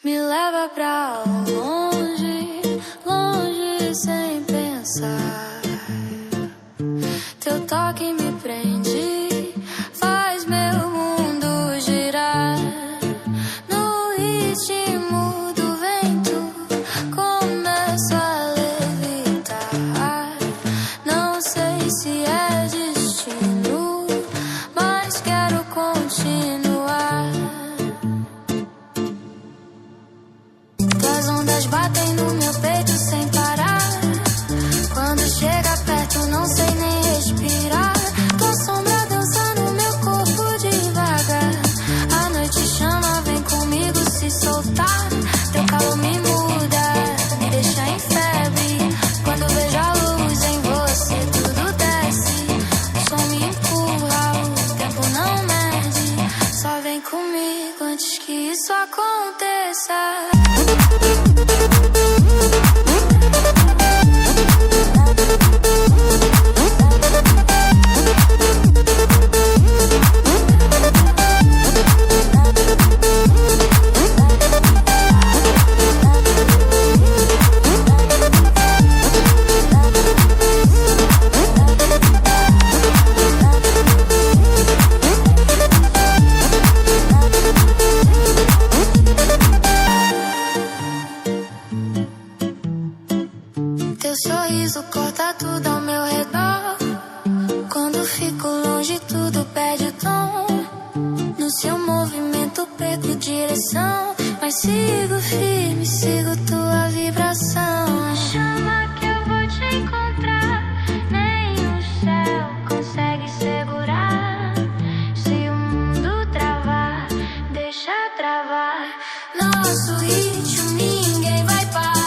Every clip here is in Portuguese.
Me leva pra longe, longe sem pensar. Teu toque me prende, faz meu mundo girar. No ritmo do vento, começo a levitar. Não sei se é destino, mas quero continuar. Tuas ondas batem no meu peito sem parar. Quando chega perto não sei nem respirar. Tua sombra dança no meu corpo devagar. A noite chama, vem comigo se soltar. Teu calor me muda, me deixa em febre. Quando vejo a luz em você tudo desce. O som me empurra, o tempo não mede. Só vem comigo antes que isso aconteça. Teu sorriso corta tudo ao meu redor. Quando fico longe tudo perde o tom. No seu movimento perco direção, mas sigo firme, sigo tua vibração. Chama que eu vou te encontrar. Nem o céu consegue segurar. Se o mundo travar, deixa travar. Nosso ritmo ninguém vai parar.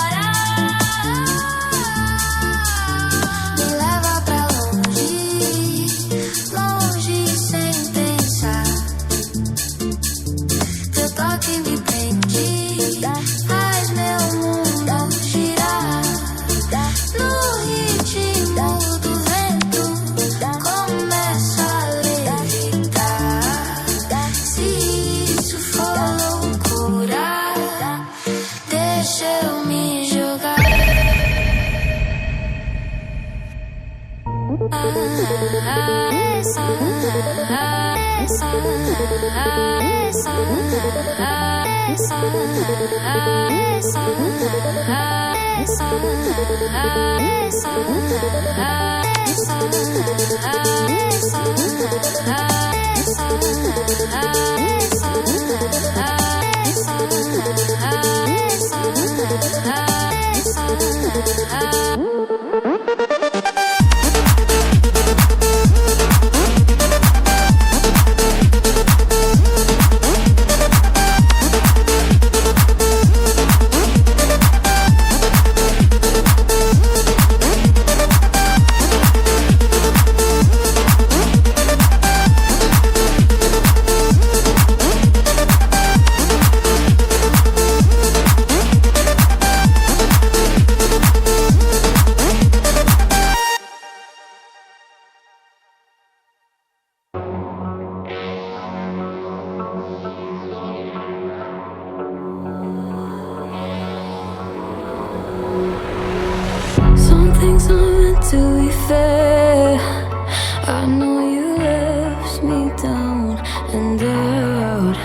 I know you left me down and out,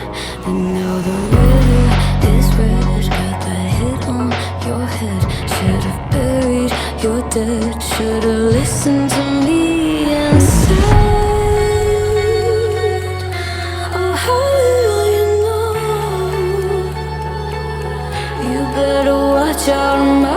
and now the weather is red. Got that hit on your head. Should've buried your dead. Should've listened to me and said, oh, how little you know. You better watch out.